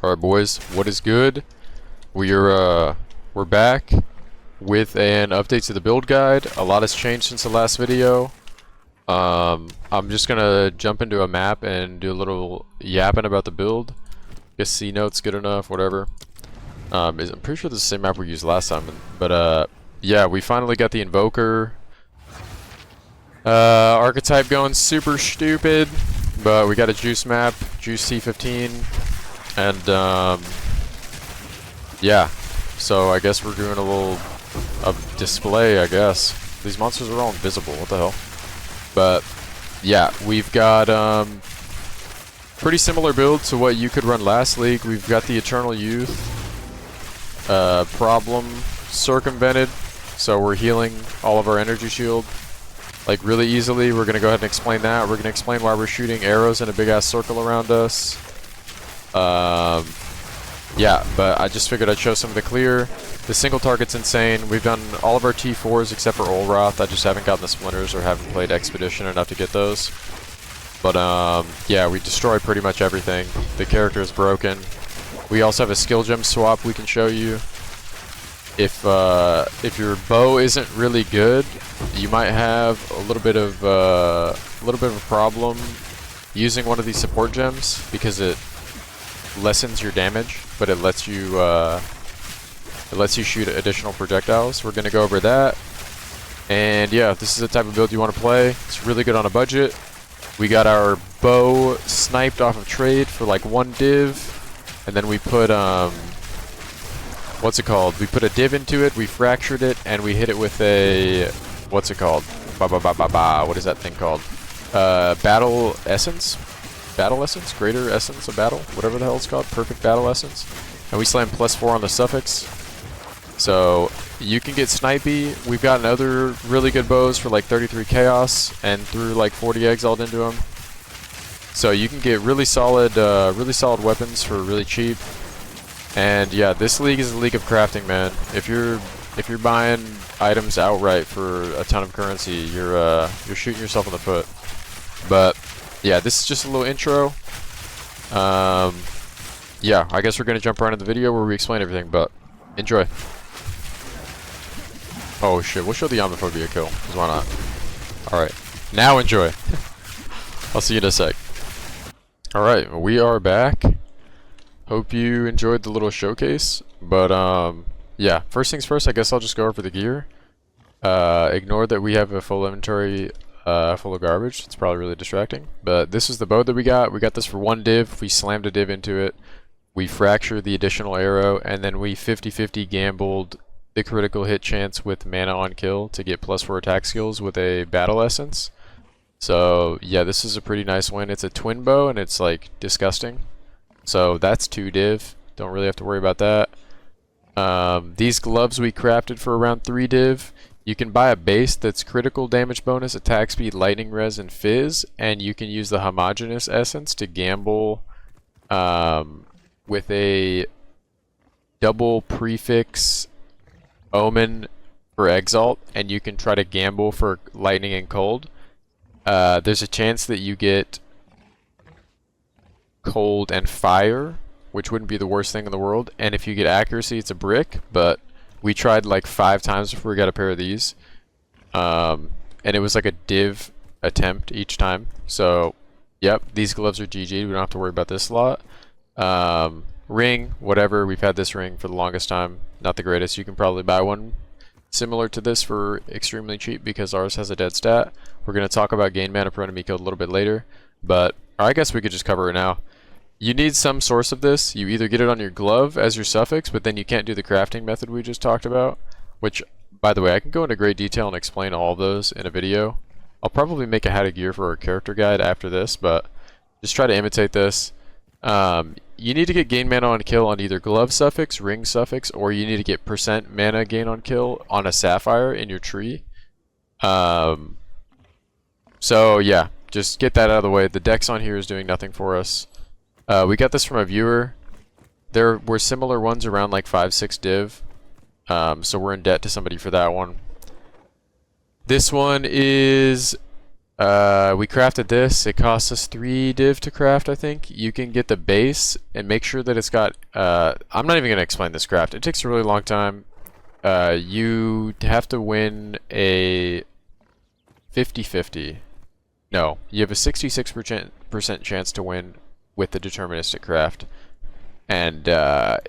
Alright boys, what is good? We're back with an update to the build guide. A lot has changed since the last video. I'm just gonna jump into a map and do a little yapping about the build. Guess C note's good enough, whatever. I'm pretty sure this is the same map we used last time, but yeah, we finally got the Invoker archetype going super stupid, but we got a juice map, juice T15, and yeah, so I guess we're doing a little display, I guess. These monsters are all invisible, what the hell? But yeah, we've got pretty similar build to what you could run last league. We've got the Eternal Youth problem circumvented, so we're healing all of our energy shield like really easily. We're gonna go ahead and explain that. We're gonna explain why we're shooting arrows in a big ass circle around us. Yeah, but I just figured I'd show some of the clear. The single target's insane. We've done all of our T4s except for Olroth. I just haven't gotten the splinters or haven't played Expedition enough to get those. But yeah, we destroy pretty much everything. The character is broken. We also have a skill gem swap we can show you. If your bow isn't really good, you might have a little bit of a problem using one of these support gems because it lessens your damage, but it lets you shoot additional projectiles. We're gonna go over that, and yeah, if this is the type of build you want to play, it's really good on a budget. We got our bow sniped off of trade for like 1 div, and then we put what's it called? We put a div into it, we fractured it, and we hit it with a what's it called? What is that thing called? Battle essence. Battle essence? Greater essence of battle? Whatever the hell it's called. Perfect battle essence. And we slam +4 on the suffix. So you can get snipey. We've gotten other really good bows for like 33 chaos and threw like 40 exiled into them. So you can get really solid weapons for really cheap. And yeah, this league is a league of crafting, man. If you're buying items outright for a ton of currency, you're shooting yourself in the foot. But yeah, this is just a little intro. Yeah, I guess we're gonna jump right into the video where we explain everything, but enjoy. Oh shit, we'll show the Yomophobia kill, because why not? Alright, now enjoy. I'll see you in a sec. Alright, we are back. Hope you enjoyed the little showcase, but yeah, first things first, I guess I'll just go over the gear. Ignore that we have a full inventory full of garbage. It's probably really distracting, but this is the bow that we got. We got this for 1 div. We slammed a div into it. We fractured the additional arrow, and then we 50-50 gambled the critical hit chance with mana on kill to get +4 attack skills with a battle essence. So yeah, this is a pretty nice win. It's a twin bow, and it's like disgusting. So that's 2 div. Don't really have to worry about that. These gloves we crafted for around 3 div. You can buy a base that's critical damage bonus, attack speed, lightning res, and fizz, and you can use the homogeneous essence to gamble with a double prefix omen for exalt, and you can try to gamble for lightning and cold. There's a chance that you get cold and fire, which wouldn't be the worst thing in the world, and if you get accuracy, it's a brick, but we tried like 5 times before we got a pair of these. And it was like a div attempt each time. So, yep, these gloves are GG. We don't have to worry about this a lot. Ring, whatever. We've had this ring for the longest time. Not the greatest. You can probably buy one similar to this for extremely cheap because ours has a dead stat. We're going to talk about gain mana per enemy killed a little bit later. But I guess we could just cover it now. You need some source of this. You either get it on your glove as your suffix, but then you can't do the crafting method we just talked about, which, by the way, I can go into great detail and explain all of those in a video. I'll probably make a how to gear for a character guide after this, but just try to imitate this. You need to get gain mana on kill on either glove suffix, ring suffix, or you need to get % mana gain on kill on a sapphire in your tree. So yeah, just get that out of the way. The dex on here is doing nothing for us. We got this from a viewer. There were similar ones around like 5-6 div, so we're in debt to somebody for that one. This one is We crafted this. It cost us 3 div to craft, I think. You can get the base and make sure that it's got... I'm not even going to explain this craft. It takes a really long time. You have to win a 50-50. No, you have a 66% chance to win with the deterministic craft. And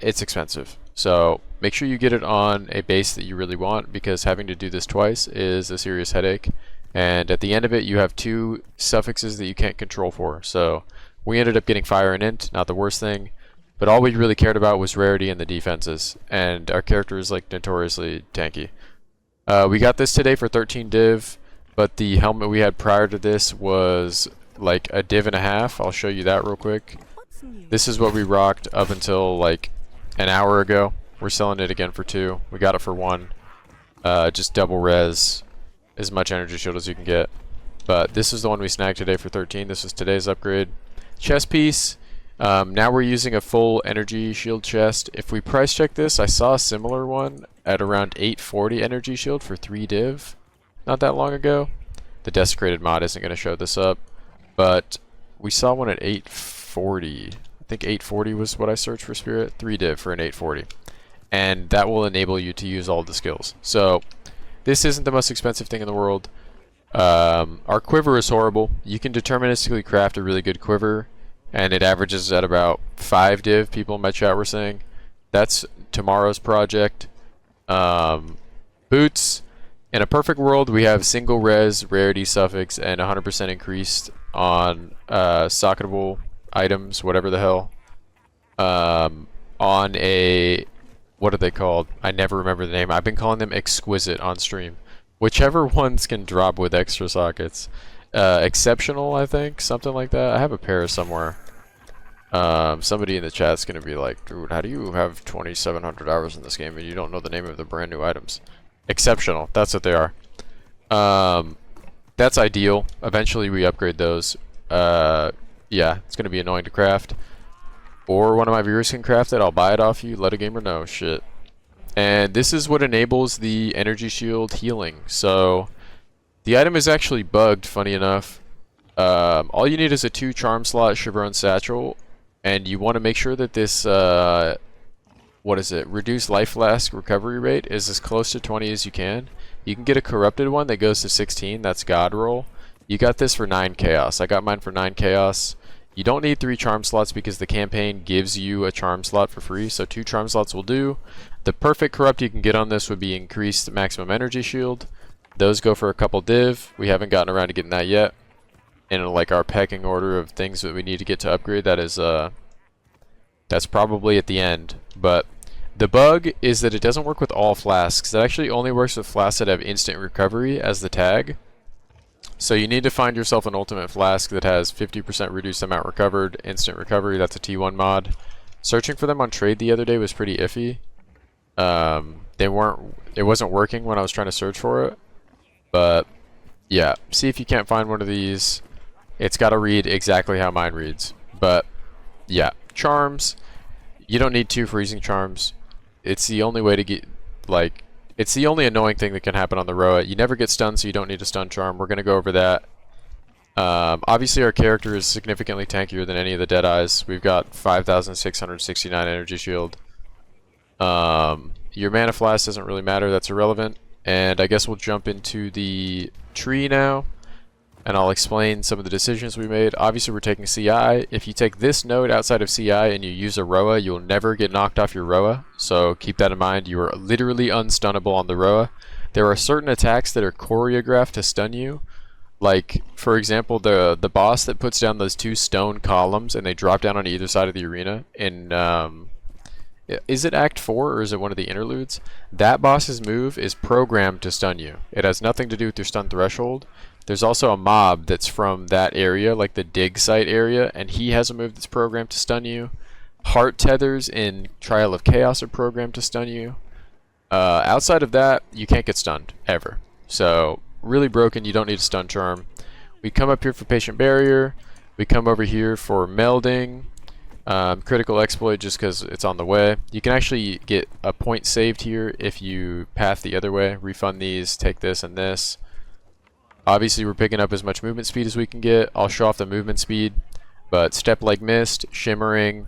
it's expensive. So make sure you get it on a base that you really want, because having to do this twice is a serious headache. And at the end of it, you have 2 suffixes that you can't control for. So we ended up getting fire and int, not the worst thing. But all we really cared about was rarity and the defenses. And our character is like notoriously tanky. We got this today for 13 div, but the helmet we had prior to this was like a div and a half. I'll show you that real quick. This is what we rocked up until like an hour ago. We're selling it again for 2. We got it for 1. Just double res. As much energy shield as you can get. But this is the one we snagged today for 13. This is today's upgrade. Chest piece. Now we're using a full energy shield chest. If we price check this, I saw a similar one at around 840 energy shield for 3 div not that long ago. The desecrated mod isn't going to show this up, but we saw one at 840. I think 840 was what I searched for spirit. 3 div for an 840. And that will enable you to use all the skills. So this isn't the most expensive thing in the world. Our quiver is horrible. You can deterministically craft a really good quiver, and it averages at about 5 div, people in my chat were saying. That's tomorrow's project. Boots. In a perfect world, we have single res, rarity suffix, and 100% increased on socketable items, whatever the hell. On a... what are they called? I never remember the name. I've been calling them exquisite on stream. Whichever ones can drop with extra sockets. Exceptional, I think. Something like that. I have a pair somewhere. Somebody in the chat's going to be like, dude, how do you have 2,700 hours in this game and you don't know the name of the brand new items? Exceptional. That's what they are. That's ideal. Eventually we upgrade those. Yeah, it's going to be annoying to craft. Or one of my viewers can craft it, I'll buy it off you, let a gamer know, shit. And this is what enables the energy shield healing. So, the item is actually bugged, funny enough. All you need is a 2 charm slot Chevron satchel, and you want to make sure that this, what is it, reduced life flask recovery rate is as close to 20 as you can. You can get a corrupted one that goes to 16, that's God roll. You got this for 9 chaos. I got mine for 9 chaos. You don't need 3 charm slots because the campaign gives you a charm slot for free, so 2 charm slots will do. The perfect corrupt you can get on this would be increased maximum energy shield. Those go for a couple div. We haven't gotten around to getting that yet. In like our pecking order of things that we need to get to upgrade, that is that's probably at the end. But the bug is that it doesn't work with all flasks. It actually only works with flasks that have instant recovery as the tag. So you need to find yourself an ultimate flask that has 50% reduced amount recovered, instant recovery. That's a T1 mod. Searching for them on trade the other day was pretty iffy. It wasn't working when I was trying to search for it. But yeah, see if you can't find one of these. It's got to read exactly how mine reads. But yeah, charms. You don't need 2 freezing charms. It's the only way to get, like, it's the only annoying thing that can happen on the Roa. You never get stunned, so you don't need a stun charm. We're going to go over that. Obviously, our character is significantly tankier than any of the Deadeyes. We've got 5,669 energy shield. Your mana flask doesn't really matter. That's irrelevant. And I guess we'll jump into the tree now. And I'll explain some of the decisions we made. Obviously, we're taking CI. If you take this node outside of CI and you use a Roa, you'll never get knocked off your Roa. So keep that in mind. You are literally unstunnable on the Roa. There are certain attacks that are choreographed to stun you. Like, for example, the boss that puts down those 2 stone columns and they drop down on either side of the arena in... is it Act 4 or is it one of the interludes? That boss's move is programmed to stun you. It has nothing to do with your stun threshold. There's also a mob that's from that area, like the dig site area, and he has a move that's programmed to stun you. Heart tethers in Trial of Chaos are programmed to stun you. Outside of that, you can't get stunned, ever. So, really broken, you don't need a stun charm. We come up here for Patient Barrier. We come over here for Melding. Critical Exploit just because it's on the way. You can actually get a point saved here if you path the other way. Refund these, take this and this. Obviously, we're picking up as much movement speed as we can get. I'll show off the movement speed, but Step Like Mist, Shimmering,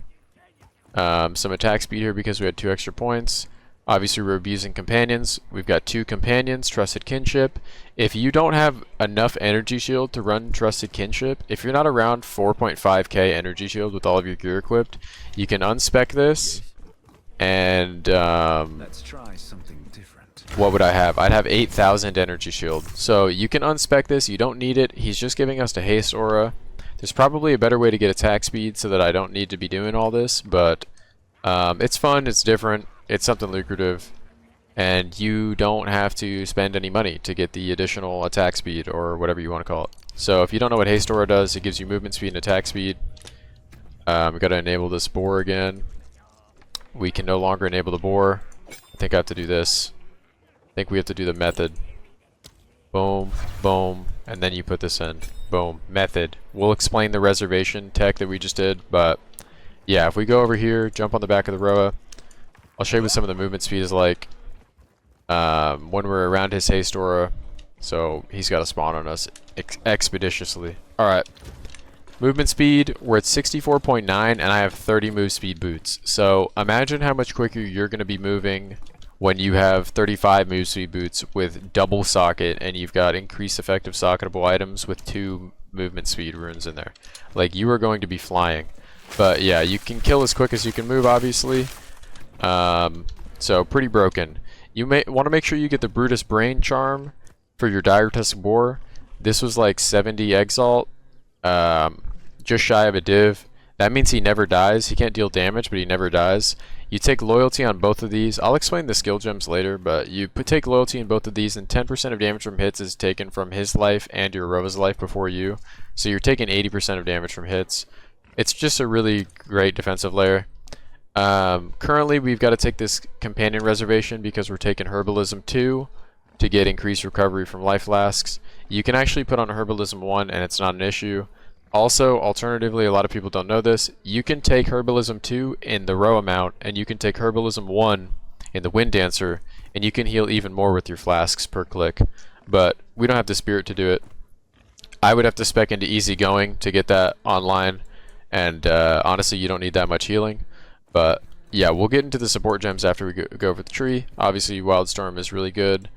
some attack speed here because we had 2 extra points. Obviously, we're abusing companions. We've got 2 companions, Trusted Kinship. If you don't have enough energy shield to run Trusted Kinship, if you're not around 4.5k energy shield with all of your gear equipped, you can unspec this and let's try something different. What would I have? I'd have 8,000 energy shield. So you can unspec this, you don't need it. He's just giving us the haste aura. There's probably a better way to get attack speed so that I don't need to be doing all this, but it's fun, it's different, it's something lucrative, and you don't have to spend any money to get the additional attack speed or whatever you want to call it. So if you don't know what haste aura does, it gives you movement speed and attack speed. We've got to enable this BOAR again. We can no longer enable the BOAR. I think I have to do this. I think we have to do the method. Boom, boom, and then you put this in. Boom, method. We'll explain the reservation tech that we just did, but yeah, if we go over here, jump on the back of the Roa, I'll show you what some of the movement speed is like when we're around his haste aura. So he's got to spawn on us expeditiously. Alright. Movement speed, we're at 64.9 and I have 30 move speed boots. So imagine how much quicker you're going to be moving when you have 35 move speed boots with double socket and you've got increased effective socketable items with 2 movement speed runes in there. Like, you are going to be flying. But yeah, you can kill as quick as you can move, obviously. So pretty broken. You may want to make sure you get the Brutus Brain Charm for your Dire Tusk Boar. This was like 70 Exalt. Just shy of a div. That means he never dies. He can't deal damage, but he never dies. You take loyalty on both of these. I'll explain the skill gems later, but you take loyalty in both of these, and 10% of damage from hits is taken from his life and your Rova's life before you. So you're taking 80% of damage from hits. It's just a really great defensive layer. Currently, we've got to take this companion reservation because we're taking Herbalism 2 to get increased recovery from life flasks. You can actually put on Herbalism 1 and it's not an issue. Also, alternatively, a lot of people don't know this, you can take Herbalism 2 in the Roa mount, and you can take Herbalism 1 in the Wind Dancer, and you can heal even more with your flasks per click. But we don't have the spirit to do it. I would have to spec into easygoing to get that online, and honestly, you don't need that much healing. But yeah, we'll get into the support gems after we go over the tree. Obviously, Wildstorm is really good.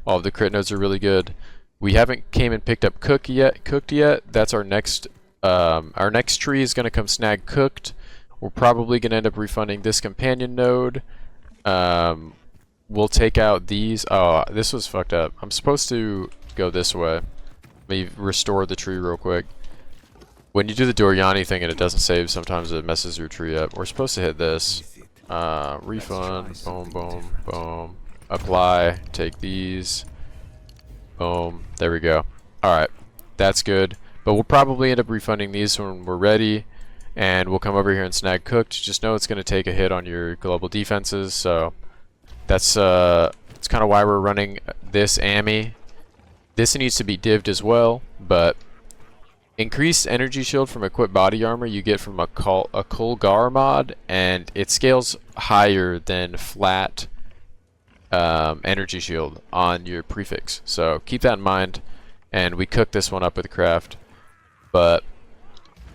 All of the crit nodes are really good. We haven't came and picked up cooked yet. That's our next. Our next tree is going to come snag cooked. We're probably going to end up refunding this companion node. We'll take out these. Oh, this was fucked up. I'm supposed to go this way. Let me restore the tree real quick. When you do the Doriani thing and it doesn't save, sometimes it messes your tree up. We're supposed to hit this. Refund. Boom, boom, boom. Apply. Take these. Boom. There we go. Alright. That's good. But we'll probably end up refunding these when we're ready, and we'll come over here and snag cooked. Just know it's going to take a hit on your global defenses, so that's kind of why we're running this AMI. This needs to be divved as well, but increased energy shield from equipped body armor you get from a Kulgar mod, and it scales higher than flat energy shield on your prefix. So keep that in mind, and we cook this one up with craft. But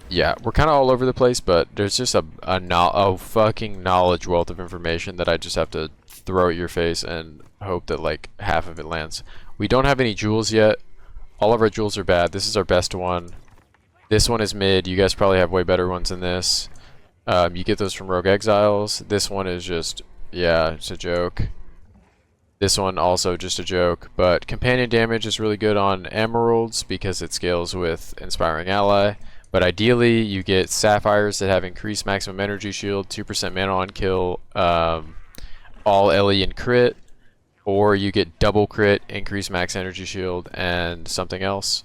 yeah, we're kind of all over the place, but there's just a fucking knowledge wealth of information that I just have to throw at your face and hope that like half of it lands. We don't have any jewels yet. All of our jewels are bad. This is our best one. This one is mid. You guys probably have way better ones than this. You get those from Rogue Exiles. This one is just, yeah, it's a joke. This one also just a joke, but companion damage is really good on emeralds because it scales with Inspiring Ally. But ideally, you get sapphires that have increased maximum energy shield, 2% mana on kill, all LE and crit, or you get double crit, increased max energy shield, and something else.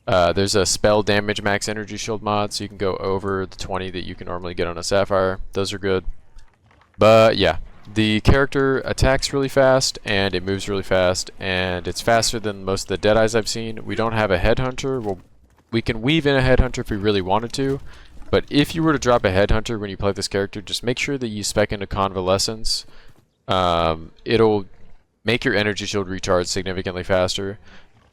There's a spell damage max energy shield mod, so you can go over the 20 that you can normally get on a sapphire. Those are good. But yeah. The character attacks really fast, and it moves really fast, and it's faster than most of the Deadeyes I've seen. We don't have a Headhunter. Well, we can weave in a Headhunter if we really wanted to, but if you were to drop a Headhunter when you play this character, just make sure that you spec into Convalescence. It'll make your energy shield recharge significantly faster.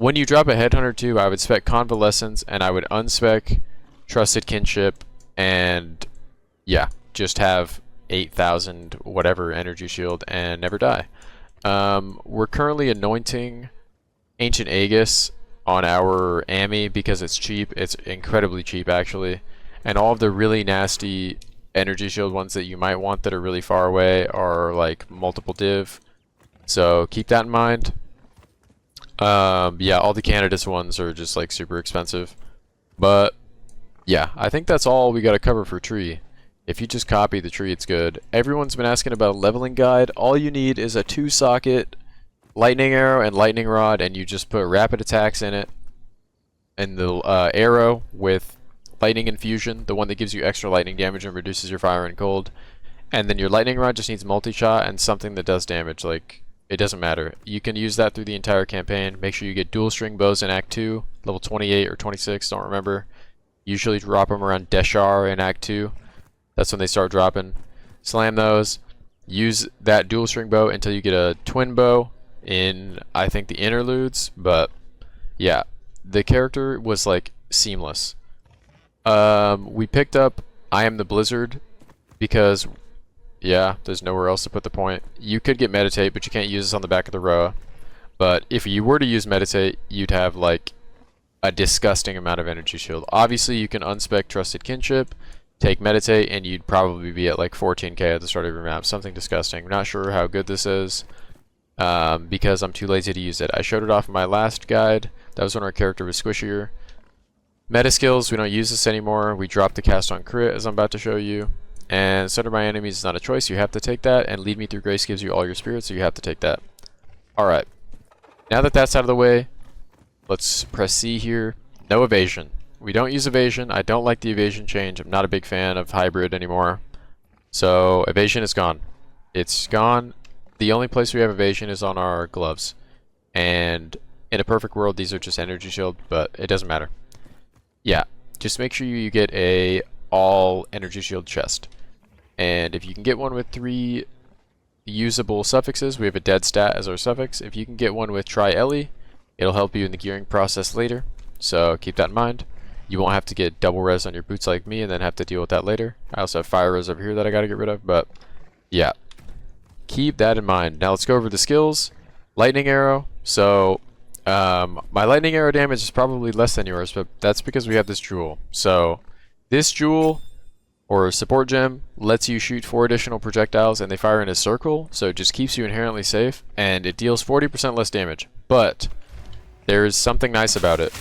When you drop a Headhunter 2, I would spec Convalescence, and I would unspec Trusted Kinship, and yeah, just have 8,000 whatever energy shield and never die. We're currently anointing Ancient Aegis on our Ami because it's cheap. It's incredibly cheap actually. And all of the really nasty energy shield ones that you might want that are really far away are like multiple div. So keep that in mind. Yeah, all the Candidates ones are just like super expensive. But yeah, I think that's all we got to cover for tree. If you just copy the tree, it's good. Everyone's been asking about a leveling guide. All you need is a 2-socket lightning arrow and lightning rod, and you just put rapid attacks in it. And the arrow with lightning infusion, the one that gives you extra lightning damage and reduces your fire and cold. And then your lightning rod just needs multi-shot and something that does damage. Like, it doesn't matter. You can use that through the entire campaign. Make sure you get dual string bows in Act 2, level 28 or 26, don't remember. Usually drop them around Deshar in Act 2. That's when they start dropping. Slam those. Use that dual string bow until you get a twin bow in, I think, the interludes. But yeah, the character was like seamless. We picked up I Am the Blizzard because, yeah, there's nowhere else to put the point. You could get Meditate, but you can't use this on the back of the Roa. But if you were to use Meditate, you'd have like a disgusting amount of energy shield. Obviously, you can unspec Trusted Kinship, take Meditate, and you'd probably be at like 14k at the start of your map. Something disgusting. I'm not sure how good this is because I'm too lazy to use it. I showed it off in my last guide. That was when our character was squishier. Meta skills, we don't use this anymore. We dropped the cast on crit, as I'm about to show you. And Center My Enemies is not a choice. You have to take that. And Lead Me Through Grace gives you all your spirits, so you have to take that. Alright. Now that that's out of the way, let's press C here. No evasion. We don't use evasion. I don't like the evasion change. I'm not a big fan of hybrid anymore. So evasion is gone. It's gone. The only place we have evasion is on our gloves. And in a perfect world, these are just energy shield, but it doesn't matter. Yeah, just make sure you get a all energy shield chest. And if you can get one with 3 usable suffixes, we have a dead stat as our suffix. If you can get one with try Ellie, it'll help you in the gearing process later. So keep that in mind. You won't have to get double res on your boots like me and then have to deal with that later. I also have fire res over here that I gotta get rid of, but yeah. Keep that in mind. Now let's go over the skills. Lightning arrow. So my lightning arrow damage is probably less than yours, but that's because we have this jewel. So this jewel or support gem lets you shoot 4 additional projectiles and they fire in a circle, so it just keeps you inherently safe and it deals 40% less damage. But there's something nice about it.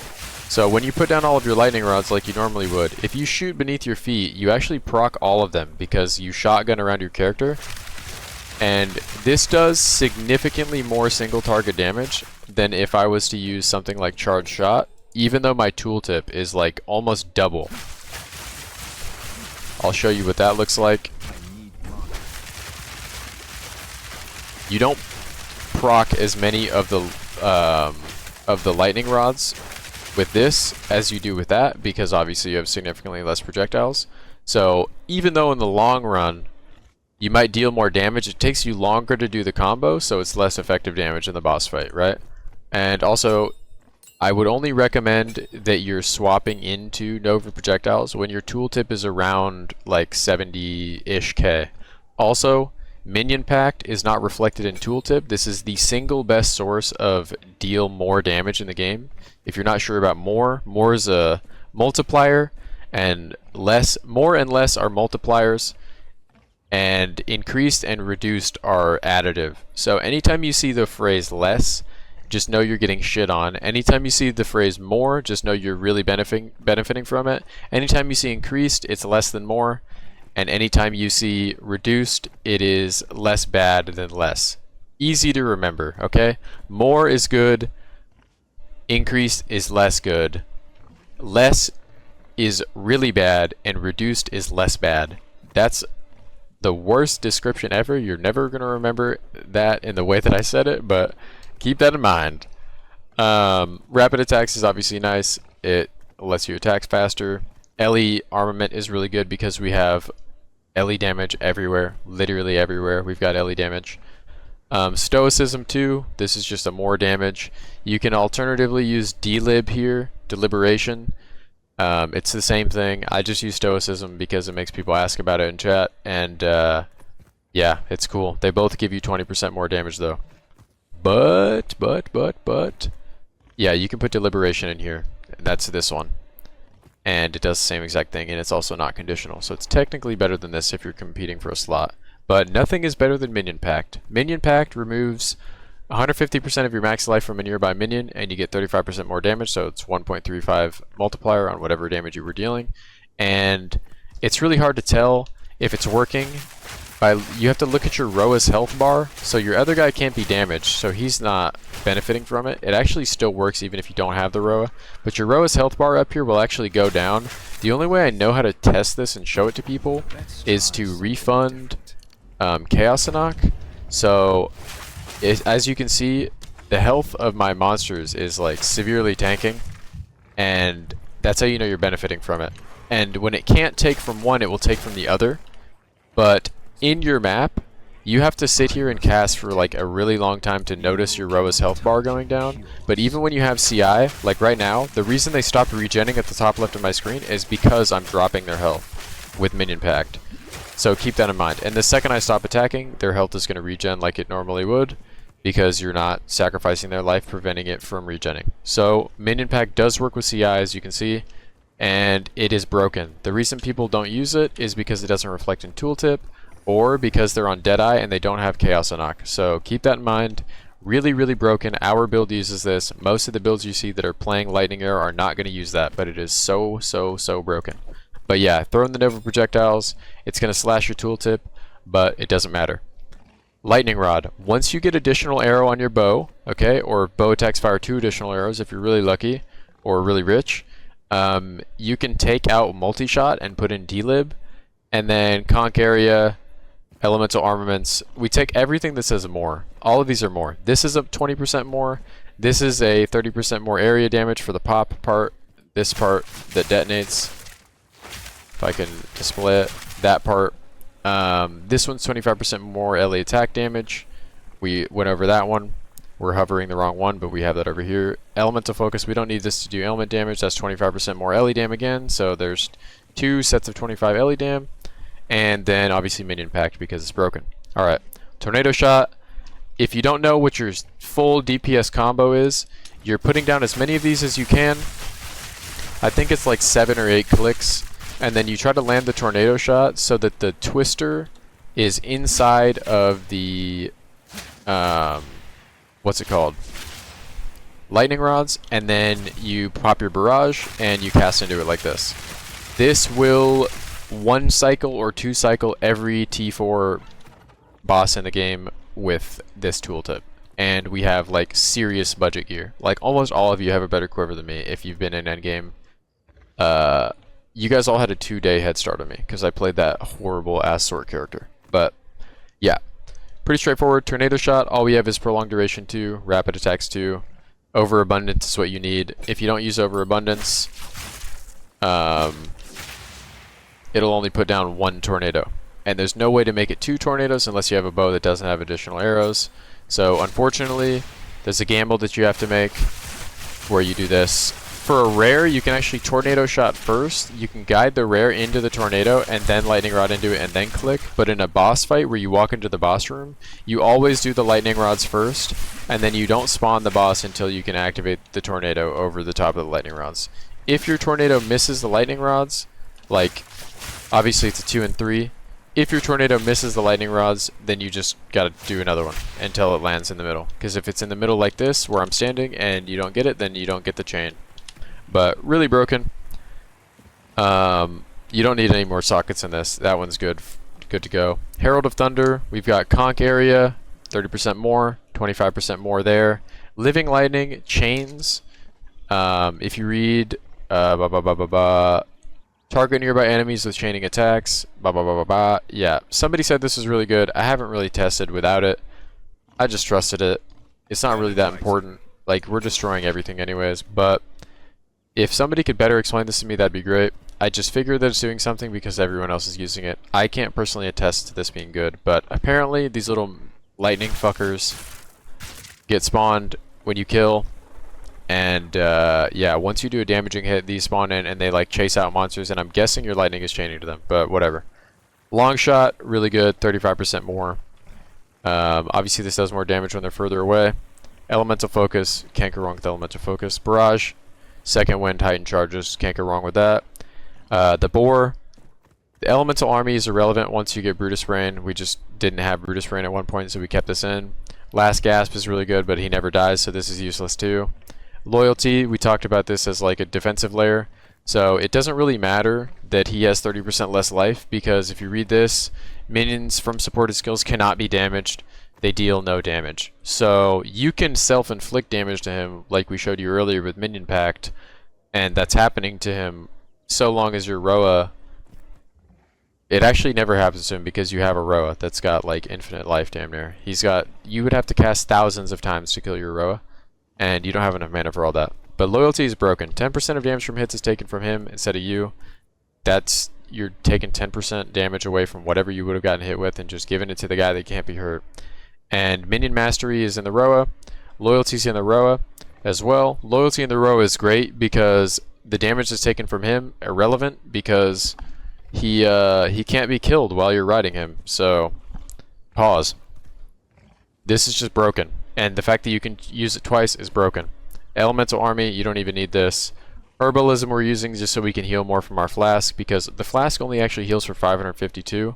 So when you put down all of your lightning rods like you normally would, if you shoot beneath your feet, you actually proc all of them because you shotgun around your character. And this does significantly more single target damage than if I was to use something like Charged Shot, even though my tooltip is like almost double. I'll show you what that looks like. You don't proc as many of the lightning rods with this as you do with that because obviously you have significantly less projectiles. So even though in the long run you might deal more damage, it takes you longer to do the combo, so it's less effective damage in the boss fight, right? And also, I would only recommend that you're swapping into Nova projectiles when your tooltip is around like 70-ish K. Also, Minion Pact is not reflected in tooltip. This is the single best source of deal more damage in the game. If you're not sure about more is a multiplier, and more and less are multipliers, and increased and reduced are additive. So anytime you see the phrase less, just know you're getting shit on. Anytime you see the phrase more, just know you're really benefiting from it. Anytime you see increased, it's less than more. And anytime you see reduced, it is less bad than less. Easy to remember, okay? More is good. Increased is less good. Less is really bad, and reduced is less bad. That's the worst description ever. You're never going to remember that in the way that I said it, but keep that in mind. Rapid attacks is obviously nice. It lets you attack faster. Ellie armament is really good because we have Ellie damage everywhere. Literally everywhere we've got Ellie damage. Stoicism 2, this is just a more damage. You can alternatively use delib here, deliberation. It's the same thing. I just use Stoicism because it makes people ask about it in chat, and yeah, it's cool. They both give you 20% more damage though. But, yeah, you can put deliberation in here. That's this one. And it does the same exact thing, and it's also not conditional. So it's technically better than this if you're competing for a slot. But nothing is better than Minion Pact. Minion Pact removes 150% of your max life from a nearby minion, and you get 35% more damage, so it's 1.35 multiplier on whatever damage you were dealing. And it's really hard to tell if it's working. You have to look at your Roa's health bar, so your other guy can't be damaged, so he's not benefiting from it. It actually still works even if you don't have the Roa, but your Roa's health bar up here will actually go down. The only way I know how to test this and show it to people is to refund Chaos Inoculation. So as you can see, the health of my monsters is like severely tanking, and that's how you know you're benefiting from it. And when it can't take from one, it will take from the other. But in your map, you have to sit here and cast for like a really long time to notice your Roa's health bar going down. But even when you have CI, like right now, the reason they stopped regenning at the top left of my screen is because I'm dropping their health with Minion Pact. So keep that in mind. And the second I stop attacking, their health is going to regen like it normally would, because you're not sacrificing their life, preventing it from regenning. So Minion Pact does work with CI, as you can see, and it is broken. The reason people don't use it is because it doesn't reflect in tooltip, or because they're on Deadeye and they don't have Chaos Inoculation. So keep that in mind. Really, really broken. Our build uses this. Most of the builds you see that are playing Lightning Arrow are not going to use that, but it is so broken. But yeah, throw in the Nova projectiles. It's going to slash your tooltip, but it doesn't matter. Lightning Rod. Once you get additional arrow on your bow, okay, or bow attacks fire 2 additional arrows if you're really lucky or really rich, you can take out multi-shot and put in delib, and then conk area, elemental armaments. We take everything that says more. All of these are more. This is a 20% more. This is a 30% more area damage for the pop part. This part that detonates. If I can display it. That part. This one's 25% more LA attack damage. We went over that one. We're hovering the wrong one, but we have that over here. Elemental focus. We don't need this to do element damage. That's 25% more LE dam again. So there's 2 sets of 25 LE dam. And then obviously Minion Pact because it's broken. Alright, Tornado Shot. If you don't know what your full DPS combo is, you're putting down as many of these as you can. I think it's like 7 or 8 clicks. And then you try to land the Tornado Shot so that the twister is inside of the, what's it called? Lightning rods. And then you pop your barrage and you cast into it like this. This will 1 cycle or 2 cycle every T4 boss in the game with this tooltip. And we have like serious budget gear. Like almost all of you have a better quiver than me if you've been in endgame. You guys all had a 2-day head start on me because I played that horrible ass sort character. But yeah, pretty straightforward. Tornado Shot, all we have is prolonged duration 2, rapid attacks 2. Overabundance is what you need. If you don't use overabundance, it'll only put down 1 tornado. And there's no way to make it 2 tornadoes unless you have a bow that doesn't have additional arrows. So unfortunately, there's a gamble that you have to make where you do this. For a rare, you can actually Tornado Shot first. You can guide the rare into the tornado and then Lightning Rod into it and then click. But in a boss fight where you walk into the boss room, you always do the Lightning Rods first, and then you don't spawn the boss until you can activate the tornado over the top of the Lightning Rods. If your tornado misses the Lightning Rods, like obviously it's a 2 and 3. If your tornado misses the lightning rods, then you just gotta do another one until it lands in the middle. Because if it's in the middle like this, where I'm standing, and you don't get it, then you don't get the chain. But really broken. You don't need any more sockets in this. That one's good to go. Herald of Thunder, we've got conk area, 30% more, 25% more there. Living Lightning, chains. If you read target nearby enemies with chaining attacks. Yeah, somebody said this is really good. I haven't really tested without it. I just trusted it. It's not really that important. Like, we're destroying everything anyways. But if somebody could better explain this to me, that'd be great. I just figured that it's doing something because everyone else is using it. I can't personally attest to this being good, but apparently these little lightning fuckers get spawned when you kill. And yeah, once you do a damaging hit, these spawn in and they like chase out monsters, and I'm guessing your lightning is chaining to them, but whatever. Long shot, really good, 35% more. Obviously this does more damage when they're further away. Elemental focus, can't go wrong with elemental focus. Barrage, second wind, heightened charges, can't go wrong with that. The BOAR, the elemental army is irrelevant once you get Brutus Brain. We just didn't have Brutus Brain at one point, so we kept this in. Last Gasp is really good, but he never dies, so this is useless too. Loyalty, we talked about this as like a defensive layer, so it doesn't really matter that he has 30% less life, because if you read this, minions from supported skills cannot be damaged. They deal no damage. So you can self-inflict damage to him like we showed you earlier with Minion Pact, and that's happening to him so long as your Roa... It actually never happens to him because you have a Roa that's got like infinite life damn near. He's got... You would have to cast thousands of times to kill your Roa, and you don't have enough mana for all that. But loyalty is broken. 10% of damage from hits is taken from him instead of you. That's... You're taking 10% damage away from whatever you would have gotten hit with and just giving it to the guy that can't be hurt. And Minion Mastery is in the Roa. Loyalty is in the Roa as well. Loyalty in the Roa is great because the damage that's taken from him irrelevant because he can't be killed while you're riding him. So, pause. This is just broken. And the fact that you can use it twice is broken. Elemental Army, you don't even need this. Herbalism we're using just so we can heal more from our flask, because the flask only actually heals for 552.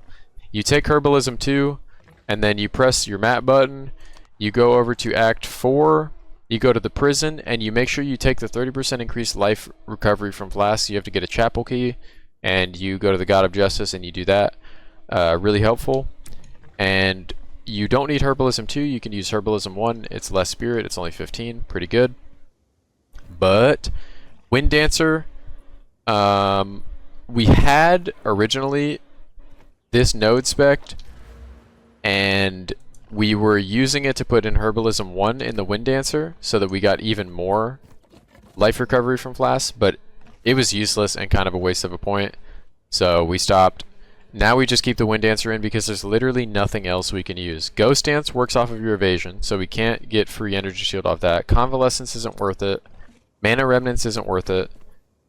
You take Herbalism 2, and then you press your map button, you go over to Act 4, you go to the prison, and you make sure you take the 30% increased life recovery from flasks. You have to get a chapel key, and you go to the God of Justice and you do that. Really helpful. And you don't need Herbalism 2, you can use Herbalism 1. It's less spirit, it's only 15, pretty good. But Wind Dancer, we had originally this node spec, and we were using it to put in Herbalism 1 in the Wind Dancer so that we got even more life recovery from flasks, but it was useless and kind of a waste of a point, so we stopped. Now we just keep the Wind Dancer in because there's literally nothing else we can use. Ghost Dance works off of your evasion, so we can't get free energy shield off that. Convalescence isn't worth it. Mana Remnants isn't worth it.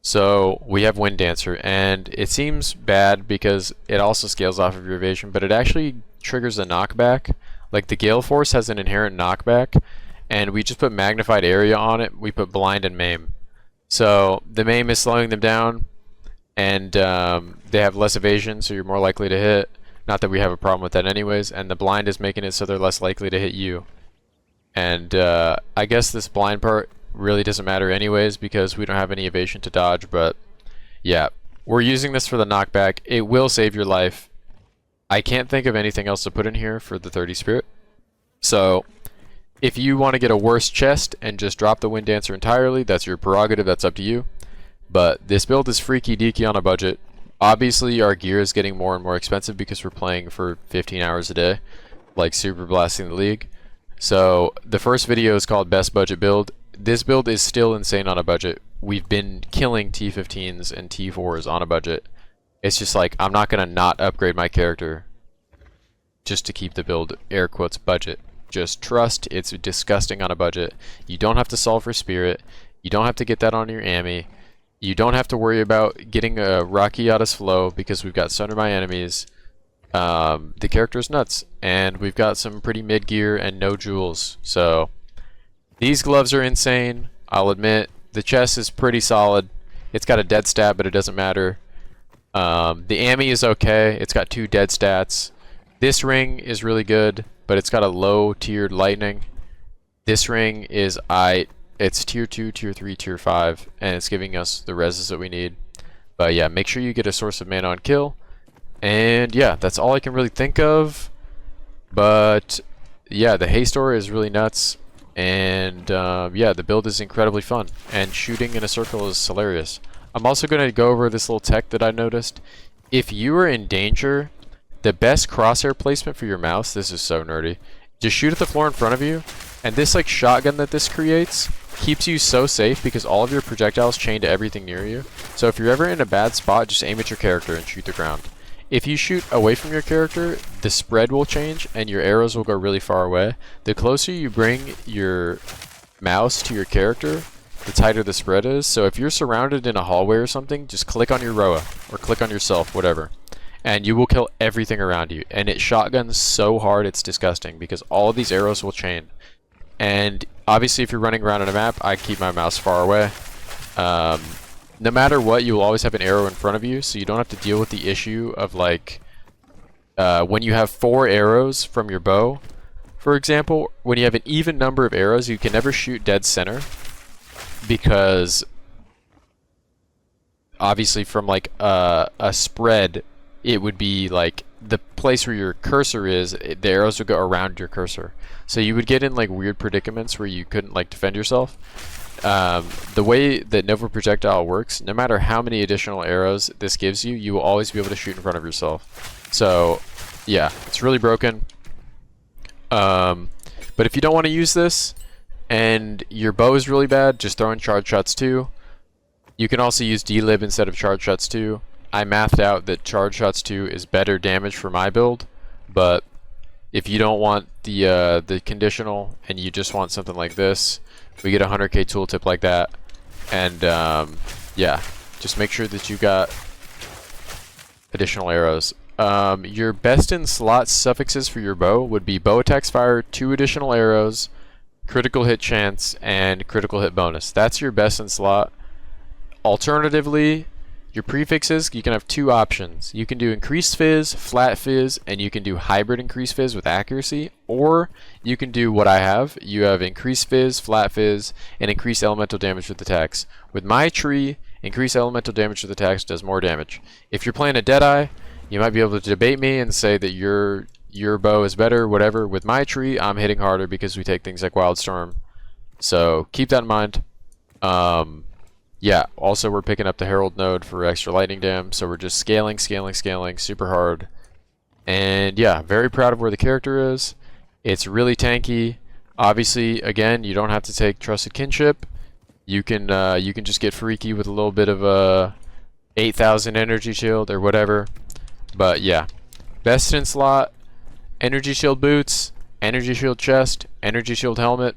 So we have Wind Dancer, and it seems bad because it also scales off of your evasion, but it actually triggers a knockback. Like the Gale Force has an inherent knockback, and we just put Magnified Area on it. We put Blind and Maim. So the Maim is slowing them down, and they have less evasion, so you're more likely to hit. Not that we have a problem with that anyways, and the Blind is making it so they're less likely to hit you. And I guess this Blind part really doesn't matter anyways because we don't have any evasion to dodge, but yeah, we're using this for the knockback. It will save your life. I can't think of anything else to put in here for the 30 spirit. So if you want to get a worse chest and just drop the Wind Dancer entirely, that's your prerogative, that's up to you. But this build is freaky deaky on a budget. Obviously our gear is getting more and more expensive because we're playing for 15 hours a day, like super blasting the league. So the first video is called Best Budget Build. This build is still insane on a budget. We've been killing T15s and T4s on a budget. It's just like, I'm not going to not upgrade my character just to keep the build, air quotes, budget. Just trust, it's disgusting on a budget. You don't have to solve for spirit. You don't have to get that on your Ami. You don't have to worry about getting a Rakiatis flow because we've got Sunder My Enemies. The character's nuts. And we've got some pretty mid gear and no jewels. So these gloves are insane, I'll admit. The chest is pretty solid. It's got a dead stat, but it doesn't matter. The Ami is okay. It's got 2 dead stats. This ring is really good, but it's got a low tiered lightning. This ring is it's tier 2, tier 3, tier 5, and it's giving us the reses that we need. But yeah, make sure you get a source of mana on kill. And yeah, that's all I can really think of. But yeah, the haste aura is really nuts. And yeah, the build is incredibly fun, and shooting in a circle is hilarious. I'm also going to go over this little tech that I noticed. If you are in danger, the best crosshair placement for your mouse, this is so nerdy, just shoot at the floor in front of you, and this like shotgun that this creates keeps you so safe because all of your projectiles chain to everything near you. So if you're ever in a bad spot, just aim at your character and shoot the ground. If you shoot away from your character, the spread will change and your arrows will go really far away. The closer you bring your mouse to your character, the tighter the spread is. So if you're surrounded in a hallway or something, just click on your Roa or click on yourself, whatever, and you will kill everything around you. And it shotguns so hard it's disgusting because all of these arrows will chain. And obviously if you're running around on a map, I keep my mouse far away. No matter what, you will always have an arrow in front of you, so you don't have to deal with the issue of like when you have 4 arrows from your bow, for example, when you have an even number of arrows, you can never shoot dead center because obviously from like a spread, it would be like the place where your cursor is, the arrows would go around your cursor. So you would get in like weird predicaments where you couldn't like defend yourself. The way that Nova Projectile works, no matter how many additional arrows this gives you, you will always be able to shoot in front of yourself. So, yeah, it's really broken. But if you don't want to use this, and your bow is really bad, just throw in Charge Shots 2. You can also use D-Lib instead of Charge Shots 2. I mathed out that Charge Shots 2 is better damage for my build, but if you don't want the conditional, and you just want something like this, we get a 100k tooltip like that, and yeah, just make sure that you got additional arrows. Your best in slot suffixes for your bow would be bow attacks fire, 2 additional arrows, critical hit chance, and critical hit bonus. That's your best in slot. Alternatively, your prefixes, you can have 2 options. You can do increased fizz, flat fizz, and you can do hybrid increased fizz with accuracy, or you can do what I have. You have increased fizz, flat fizz, and increased elemental damage with attacks. With my tree, increased elemental damage with attacks does more damage. If you're playing a Deadeye, you might be able to debate me and say that your bow is better, whatever. With my tree, I'm hitting harder because we take things like Wildstorm. So keep that in mind. Yeah, also we're picking up the Herald node for extra lightning dam, so we're just scaling super hard. And yeah, very proud of where the character is. It's really tanky. Obviously, again, you don't have to take Trusted Kinship. You can just get freaky with a little bit of a 8,000 energy shield or whatever. But yeah, best in slot, energy shield boots, energy shield chest, energy shield helmet.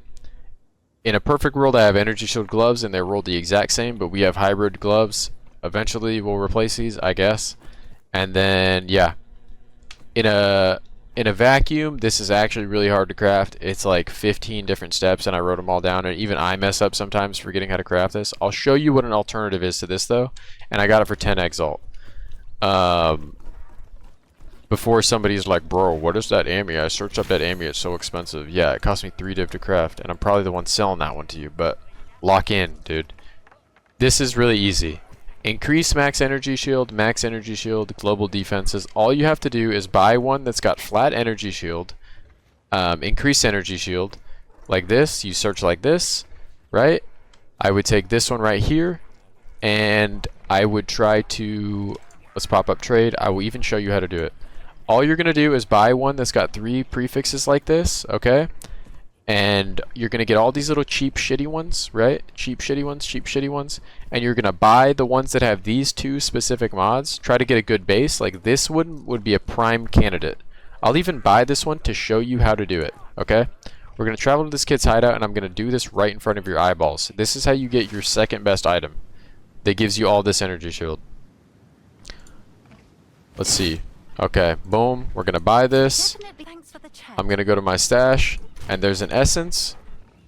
In a perfect world, I have energy shield gloves and they're rolled the exact same, but we have hybrid gloves. Eventually we'll replace these, I guess. And then yeah, in a vacuum, this is actually really hard to craft. It's like 15 different steps and I wrote them all down, and even I mess up sometimes forgetting how to craft this. I'll show you what an alternative is to this though, and I got it for 10 exalt. Before somebody's like, bro, what is that AMI? I searched up that AMI, it's so expensive. Yeah, it cost me 3 div to craft, and I'm probably the one selling that one to you, but lock in, dude. This is really easy. Increase max energy shield, global defenses. All you have to do is buy one that's got flat energy shield, increase energy shield, like this. You search like this, right? I would take this one right here, and I would try to, let's pop up trade. I will even show you how to do it. All you're going to do is buy one that's got 3 prefixes like this, okay? And you're going to get all these little cheap shitty ones, right? Cheap shitty ones. And you're going to buy the ones that have these 2 specific mods. Try to get a good base. Like this one would be a prime candidate. I'll even buy this one to show you how to do it, okay? We're going to travel to this kid's hideout, and I'm going to do this right in front of your eyeballs. This is how you get your second best item that gives you all this energy shield. Let's see. Okay, boom. We're gonna buy this. I'm gonna go to my stash, and there's an essence.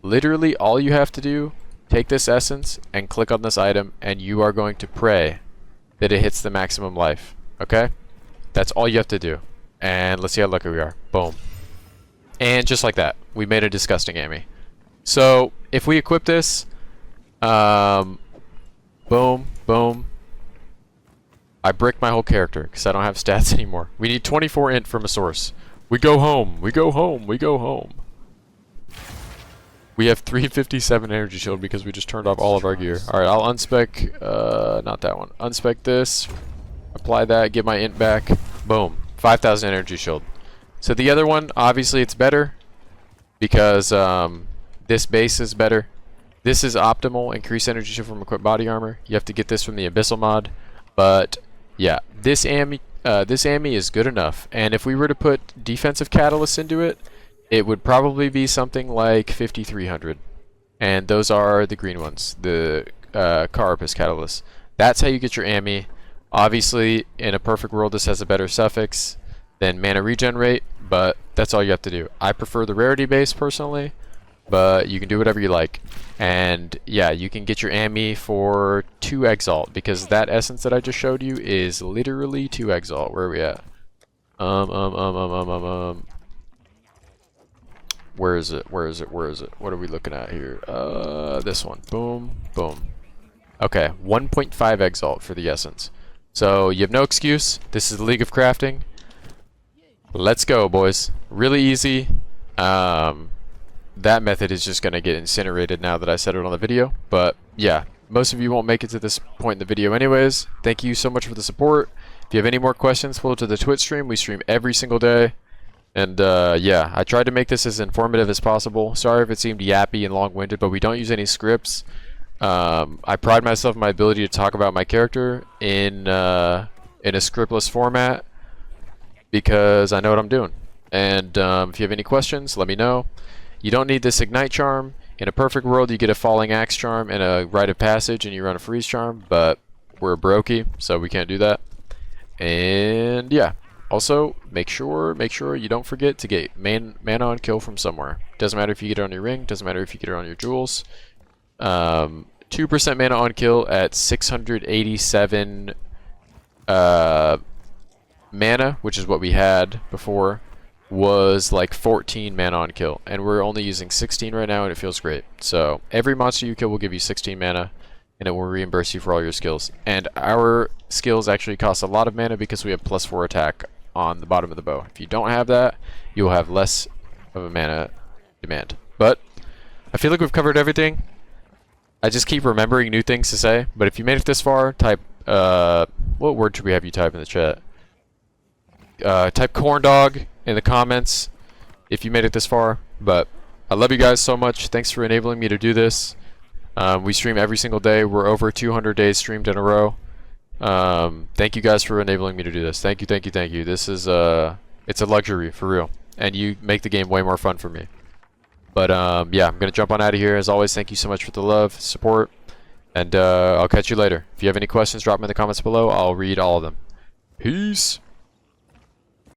Literally, all you have to do, take this essence and click on this item, and you are going to pray that it hits the maximum life. Okay? That's all you have to do. And let's see how lucky we are. Boom. And just like that, we made a disgusting AMI. So if we equip this, boom, boom. I bricked my whole character because I don't have stats anymore. We need 24 int from a source. We go home. We go home. We go home. We have 357 energy shield because we just turned off all of our gear. Alright, I'll unspec, not that one. Unspec this. Apply that. Get my int back. Boom. 5,000 energy shield. So the other one, obviously it's better because this base is better. This is optimal. Increase energy shield from equipped body armor. You have to get this from the Abyssal mod. But yeah, this AMI this AMI is good enough. And if we were to put defensive catalysts into it, it would probably be something like 5300. And those are the green ones, the carapace catalysts. That's how you get your AMI. Obviously, in a perfect world, this has a better suffix than mana regen rate, but that's all you have to do. I prefer the rarity base personally, but you can do whatever you like. And yeah, you can get your AMI for 2 exalt, because that essence that I just showed you is literally 2 exalt. Where are we at? Where is it? Where is it? Where is it? What are we looking at here? This one. Boom, boom. Okay, 1.5 exalt for the essence. So you have no excuse. This is the League of Crafting. Let's go, boys. Really easy. That method is just going to get incinerated now that I said it on the video. But yeah, most of you won't make it to this point in the video anyways. Thank you so much for the support. If you have any more questions, follow to the Twitch stream. We stream every single day. And yeah, I tried to make this as informative as possible. Sorry if it seemed yappy and long-winded, but we don't use any scripts. I pride myself in my ability to talk about my character in a scriptless format because I know what I'm doing. And if you have any questions, let me know. You don't need this Ignite Charm. In a perfect world, you get a Falling Axe Charm and a Rite of Passage, and you run a Freeze Charm, but we're a brokey, so we can't do that. And yeah, also make sure you don't forget to get mana on kill from somewhere. Doesn't matter if you get it on your ring, doesn't matter if you get it on your jewels. 2% mana on kill at 687 mana, which is what we had before, was like 14 mana on kill, and we're only using 16 right now, and it feels great. So every monster you kill will give you 16 mana, and it will reimburse you for all your skills. And our skills actually cost a lot of mana because we have +4 attack on the bottom of the bow. If you don't have that, you will have less of a mana demand. But I feel like we've covered everything. I just keep remembering new things to say, but if you made it this far, type, what word should we have you type in the chat? Type corn dog in the comments if you made it this far. But I love you guys so much. Thanks for enabling me to do this. We stream every single day. We're over 200 days streamed in a row. Thank you guys for enabling me to do this. Thank you, thank you, thank you. This is, it's a luxury, for real. And you make the game way more fun for me. But yeah, I'm going to jump on out of here. As always, thank you so much for the love, support, and I'll catch you later. If you have any questions, drop them in the comments below. I'll read all of them. Peace!